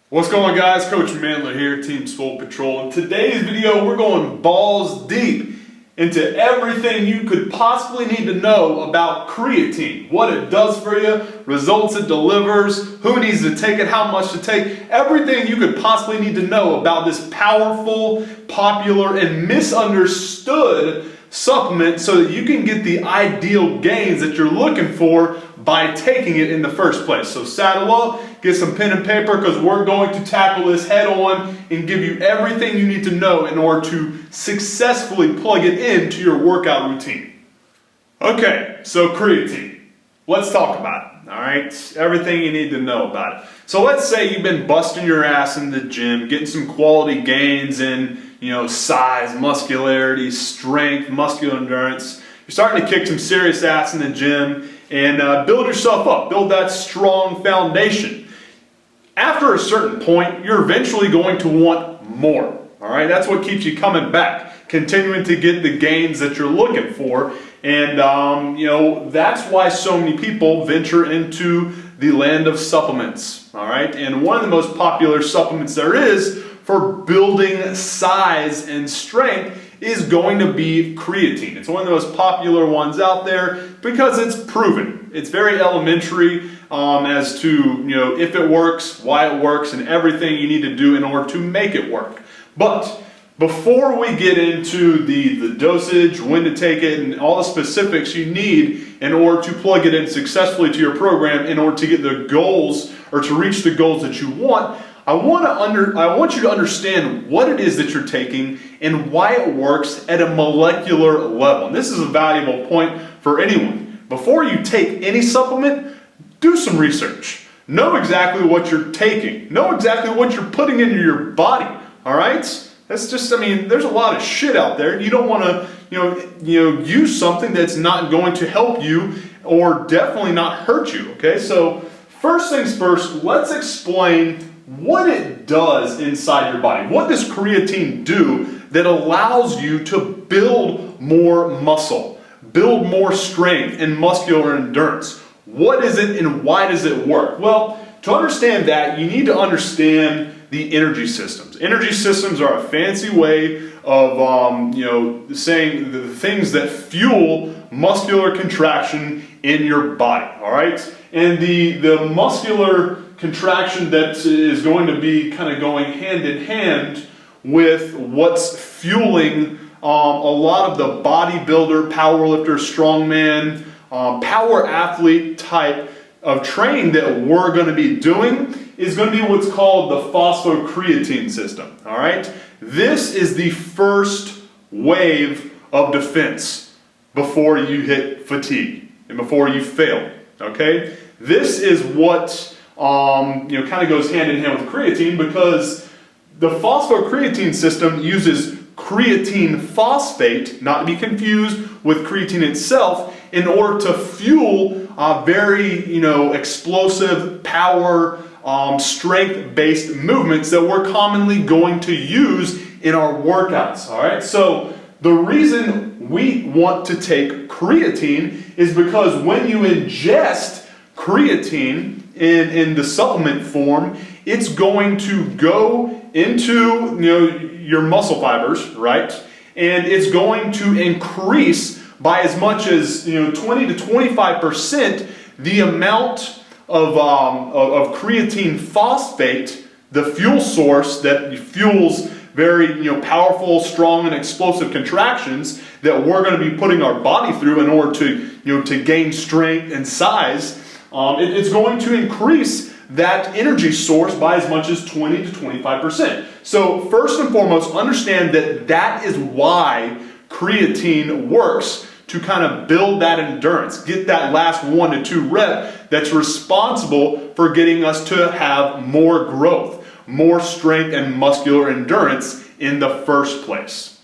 What's going on, guys? Coach Chandler here, Team Swole Patrol. In today's video, we're going balls deep into everything you could possibly need to know about creatine. What it does for you, results it delivers, who needs to take it, how much to take, everything you could possibly need to know about this powerful, popular, and misunderstood supplement so that you can get the ideal gains that you're looking for by taking it in the first place. So saddle up, get some pen and paper, because we're going to tackle this head on and give you everything you need to know in order to successfully plug it into your workout routine. Okay, so creatine. Let's talk about it, all right? Everything you need to know about it. So let's say you've been busting your ass in the gym, getting some quality gains in, size, muscularity, strength, muscular endurance. You're starting to kick some serious ass in the gym and build yourself up, build that strong foundation. After a certain point, you're eventually going to want more, all right? That's what keeps you coming back, continuing to get the gains that you're looking for. And, that's why so many people venture into the land of supplements, all right? And one of the most popular supplements there is for building size and strength is going to be creatine. It's one of the most popular ones out there because it's proven. It's very elementary as to if it works, why it works, and everything you need to do in order to make it work. But before we get into the dosage, when to take it, and all the specifics you need in order to plug it in successfully to your program in order to get the goals or to reach the goals that you want, I want you to understand what it is that you're taking and why it works at a molecular level. And this is a valuable point for anyone. Before you take any supplement, do some research. Know exactly what you're taking. Know exactly what you're putting into your body. All right? That's just, there's a lot of shit out there. You don't want to, use something that's not going to help you or definitely not hurt you. Okay? So first things first, let's explain what it does inside your body. What does creatine do that allows you to build more muscle, build more strength and muscular endurance? What is it and why does it work? Well, to understand that, you need to understand the energy systems. Energy systems are a fancy way of saying the things that fuel muscular contraction in your body, all right? And the muscular contraction that is going to be kind of going hand in hand with what's fueling a lot of the bodybuilder, powerlifter, strongman, power athlete type of training that we're going to be doing is going to be what's called the phosphocreatine system. All right, this is the first wave of defense before you hit fatigue and before you fail. Okay, this is what kind of goes hand in hand with creatine, because the phosphocreatine system uses creatine phosphate, not to be confused with creatine itself, in order to fuel very explosive power, strength-based movements that we're commonly going to use in our workouts. All right, so the reason we want to take creatine is because when you ingest creatine in the supplement form, it's going to go into your muscle fibers, right? And it's going to increase by as much as 20 to 25% the amount of creatine phosphate, the fuel source that fuels very powerful, strong, and explosive contractions that we're going to be putting our body through in order to gain strength and size. It's going to increase that energy source by as much as 20 to 25%. So first and foremost, understand that is why creatine works, to kind of build that endurance, get that last 1 to 2 rep that's responsible for getting us to have more growth, more strength and muscular endurance in the first place.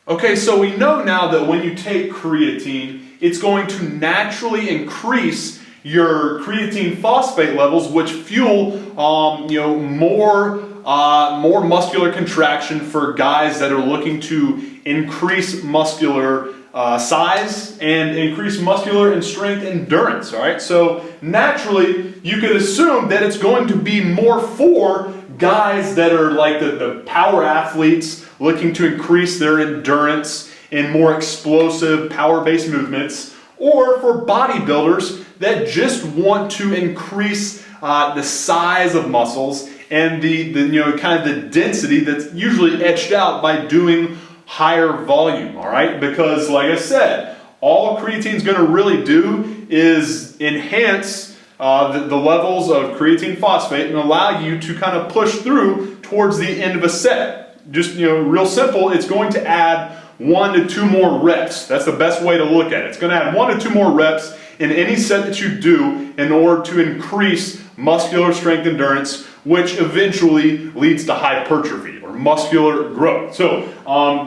Okay, so we know now that when you take creatine, it's going to naturally increase your creatine phosphate levels, which fuel more muscular contraction for guys that are looking to increase muscular size and increase muscular and strength endurance. All right, so naturally you could assume that it's going to be more for guys that are like the power athletes looking to increase their endurance in more explosive power-based movements, or for bodybuilders that just want to increase the size of muscles and the kind of the density that's usually etched out by doing higher volume, all right? Because like I said, all creatine is going to really do is enhance the levels of creatine phosphate and allow you to kind of push through towards the end of a set. Just, real simple, it's going to add 1 to 2 more reps. That's the best way to look at it. It's going to add 1 to 2 more reps in any set that you do in order to increase muscular strength endurance, which eventually leads to hypertrophy or muscular growth. So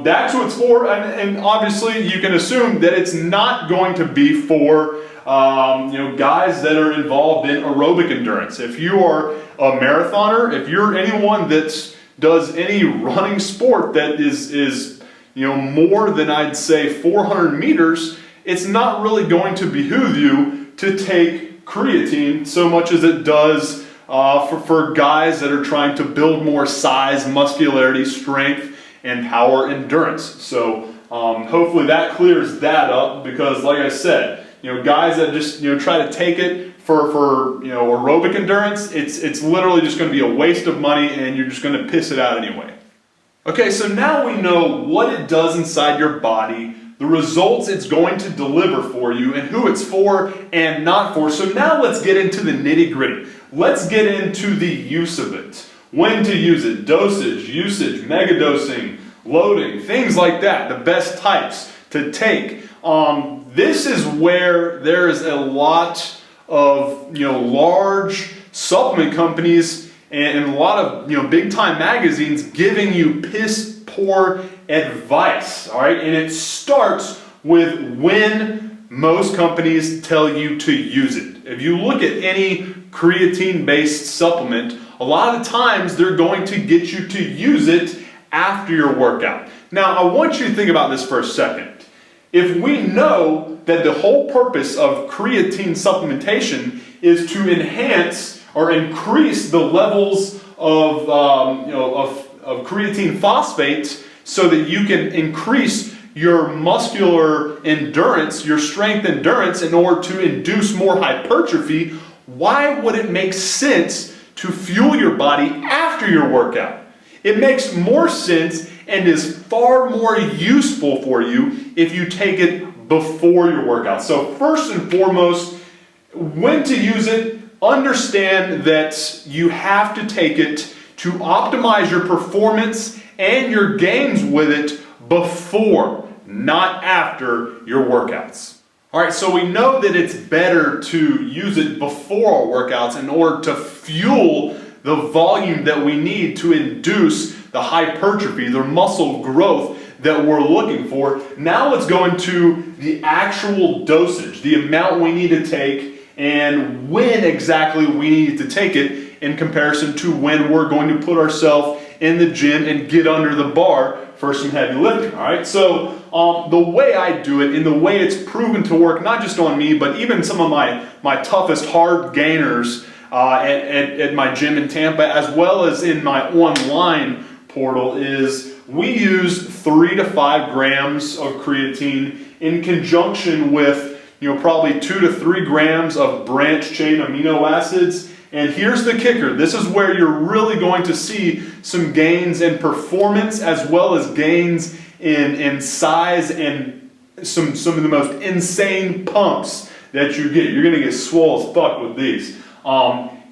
that's what it's for, and obviously you can assume that it's not going to be for guys that are involved in aerobic endurance. If you are a marathoner, if you're anyone that does any running sport that is more than I'd say 400 meters, it's not really going to behoove you to take creatine so much as it does for guys that are trying to build more size, muscularity, strength, and power endurance. So hopefully that clears that up, because like I said, guys that just try to take it for aerobic endurance, it's literally just going to be a waste of money, and you're just going to piss it out anyway. Okay, so now we know what it does inside your body, the results it's going to deliver for you, and who it's for and not for. So now let's get into the nitty-gritty. Let's get into the use of it. When to use it, dosage, usage, megadosing, loading, things like that, the best types to take. This is where there is a lot of large supplement companies and a lot of big time magazines giving you piss poor advice, all right? And it starts with when most companies tell you to use it. If you look at any creatine based supplement, a lot of times they're going to get you to use it after your workout. Now I want you to think about this for a second. If we know that the whole purpose of creatine supplementation is to enhance or increase the levels of creatine phosphate so that you can increase your muscular endurance, your strength endurance, in order to induce more hypertrophy, why would it make sense to fuel your body after your workout? It makes more sense and is far more useful for you if you take it before your workout. So first and foremost, when to use it, understand that you have to take it to optimize your performance and your gains with it before, not after your workouts. All right, so we know that it's better to use it before our workouts in order to fuel the volume that we need to induce the hypertrophy, the muscle growth that we're looking for. Now let's go into the actual dosage, the amount we need to take, and when exactly we need to take it in comparison to when we're going to put ourselves in the gym and get under the bar for some heavy lifting, all right? So the way I do it and the way it's proven to work, not just on me, but even some of my toughest hard gainers at my gym in Tampa, as well as in my online portal, is we use 3 to 5 grams of creatine in conjunction with probably 2 to 3 grams of branched chain amino acids. And here's the kicker. This is where you're really going to see some gains in performance as well as gains in size and some of the most insane pumps that you get. You're going to get swole as fuck with these.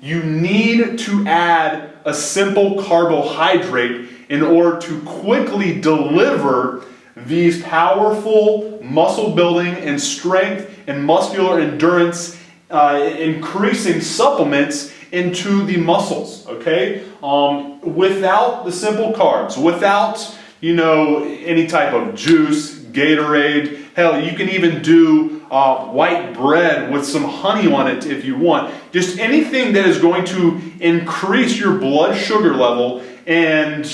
You need to add a simple carbohydrate in order to quickly deliver these powerful muscle building and strength and muscular endurance increasing supplements into the muscles, okay? Without the simple carbs, without any type of juice, Gatorade, hell, you can even do white bread with some honey on it if you want. Just anything that is going to increase your blood sugar level and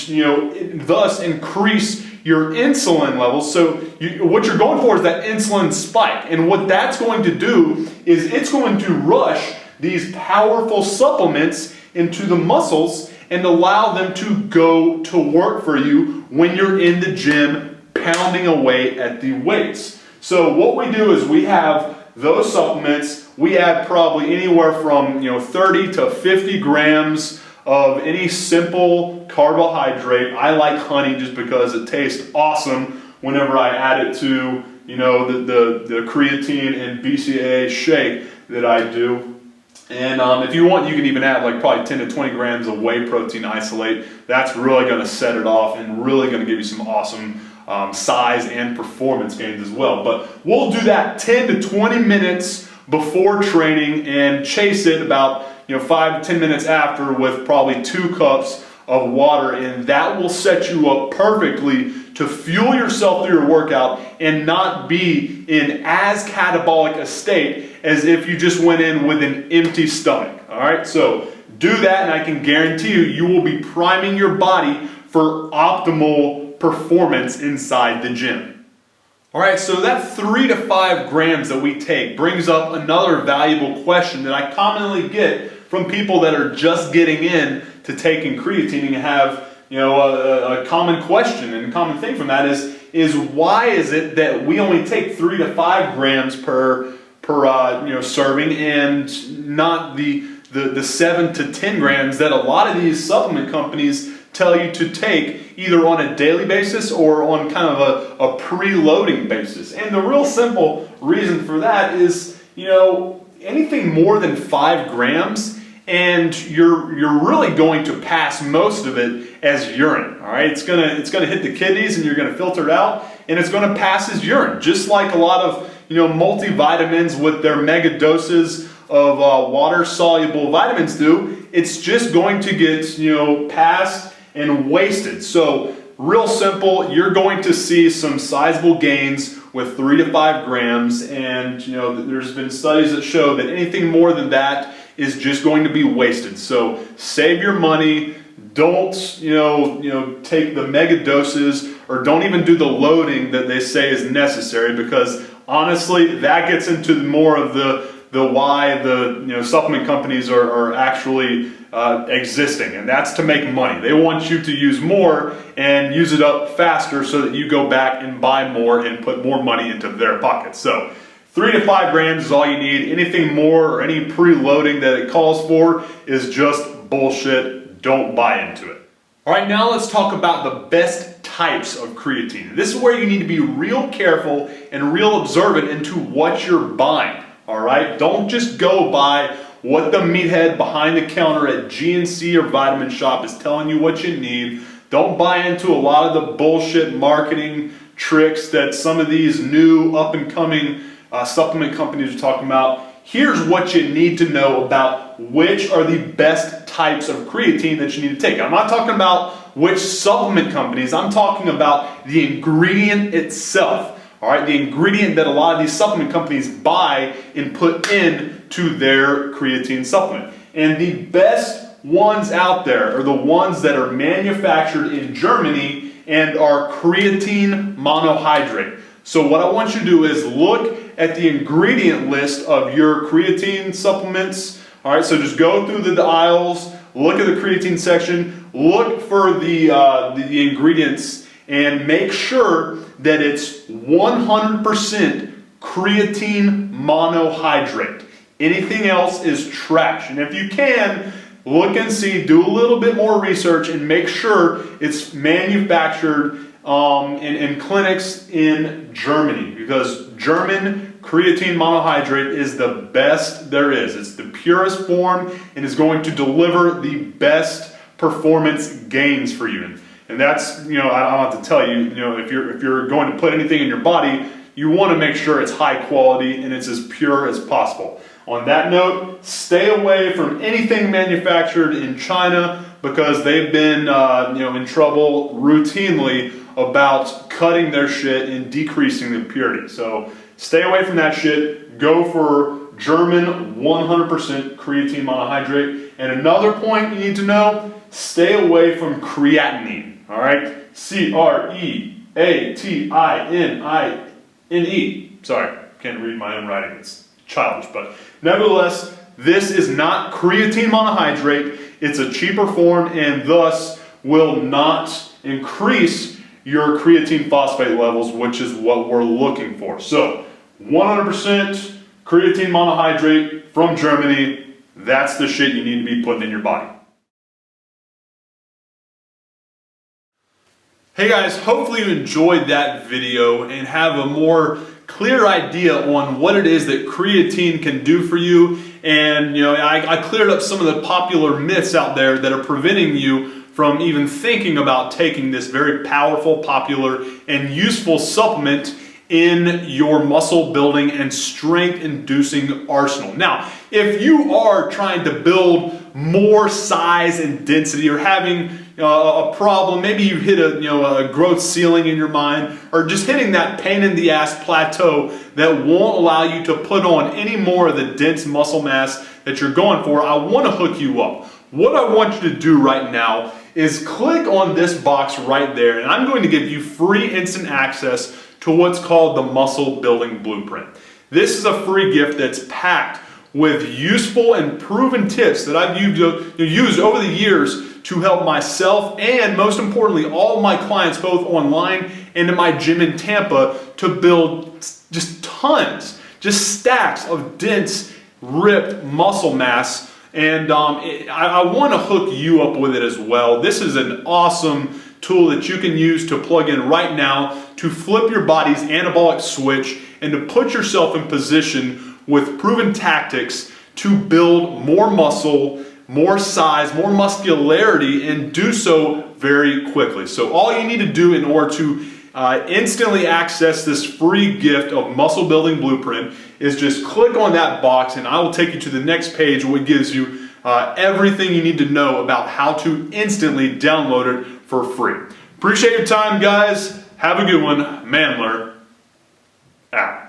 thus increase your insulin levels. So what you're going for is that insulin spike. And what that's going to do is it's going to rush these powerful supplements into the muscles, and allow them to go to work for you when you're in the gym pounding away at the weights. So what we do is we have those supplements. We add probably anywhere from 30 to 50 grams of any simple carbohydrate. I like honey just because it tastes awesome whenever I add it to the creatine and BCAA shake that I do. And if you want, you can even add like probably 10 to 20 grams of whey protein isolate. That's really going to set it off and really going to give you some awesome size and performance gains as well. But we'll do that 10 to 20 minutes before training and chase it about 5 to 10 minutes after with probably 2 cups of water, and that will set you up perfectly to fuel yourself through your workout and not be in as catabolic a state as if you just went in with an empty stomach. All right, so do that, and I can guarantee you will be priming your body for optimal performance inside the gym. All right, so that 3 to 5 grams that we take brings up another valuable question that I commonly get from people that are just getting in to taking creatine and have a common question and a common thing from that is why is it that we only take 3 to 5 grams per serving and not the 7 to 10 grams that a lot of these supplement companies tell you to take either on a daily basis or on kind of a preloading basis. And the real simple reason for that is anything more than 5 grams and you're really going to pass most of it as urine. All right, it's gonna hit the kidneys and you're gonna filter it out and it's gonna pass as urine, just like a lot of multivitamins with their mega doses of water soluble vitamins do. It's just going to get passed and wasted. So real simple, you're going to see some sizable gains with 3 to 5 grams, and there's been studies that show that anything more than that is just going to be wasted. So save your money. Don't take the mega doses, or don't even do the loading that they say is necessary, because honestly that gets into more of the why the supplement companies are actually existing, and that's to make money. They want you to use more and use it up faster so that you go back and buy more and put more money into their pockets. So 3 to 5 grams is all you need. Anything more or any preloading that it calls for is just bullshit. Don't buy into it. All right, now let's talk about the best types of creatine. This is where you need to be real careful and real observant into what you're buying. All right, don't just go by what the meathead behind the counter at GNC or Vitamin Shop is telling you what you need. Don't buy into a lot of the bullshit marketing tricks that some of these new up-and-coming supplement companies are talking about. Here's what you need to know about which are the best types of creatine that you need to take. I'm not talking about which supplement companies, I'm talking about the ingredient itself. All right, the ingredient that a lot of these supplement companies buy and put into their creatine supplement. And the best ones out there are the ones that are manufactured in Germany and are creatine monohydrate. So what I want you to do is look at the ingredient list of your creatine supplements. All right, so just go through the aisles, look at the creatine section, look for the ingredients, and make sure that it's 100% creatine monohydrate. Anything else is trash. And if you can, look and see, do a little bit more research and make sure it's manufactured in clinics in Germany, because German creatine monohydrate is the best there is. It's the purest form and is going to deliver the best performance gains for you. And that's, I don't have to tell you, if you're going to put anything in your body, you want to make sure it's high quality and it's as pure as possible. On that note, stay away from anything manufactured in China, because they've been in trouble routinely about cutting their shit and decreasing the purity. So stay away from that shit. Go for German 100% creatine monohydrate. And another point you need to know, stay away from creatinine. All right, Creatine. Sorry, can't read my own writing. It's childish, but nevertheless, this is not creatine monohydrate. it's a cheaper form and thus will not increase your creatine phosphate levels, which is what we're looking for. So 100% creatine monohydrate from Germany, that's the shit you need to be putting in your body. Hey guys, hopefully you enjoyed that video and have a more clear idea on what it is that creatine can do for you. And I cleared up some of the popular myths out there that are preventing you from even thinking about taking this very powerful, popular, and useful supplement in your muscle building and strength inducing arsenal. Now, if you are trying to build more size and density, or having a problem, maybe you hit a growth ceiling in your mind, or just hitting that pain in the ass plateau that won't allow you to put on any more of the dense muscle mass that you're going for, I want to hook you up. What I want you to do right now is click on this box right there, and I'm going to give you free instant access to what's called the Muscle Building Blueprint. This is a free gift that's packed with useful and proven tips that I've used over the years to help myself and, most importantly, all my clients, both online and in my gym in Tampa, to build just tons, just stacks of dense, ripped muscle mass. And I want to hook you up with it as well. This is an awesome tool that you can use to plug in right now to flip your body's anabolic switch and to put yourself in position with proven tactics to build more muscle, more size, more muscularity, and do so very quickly. So all you need to do in order to instantly access this free gift of Muscle Building Blueprint is just click on that box, and I will take you to the next page, which gives you everything you need to know about how to instantly download it for free. Appreciate your time, guys. Have a good one. Mandler out.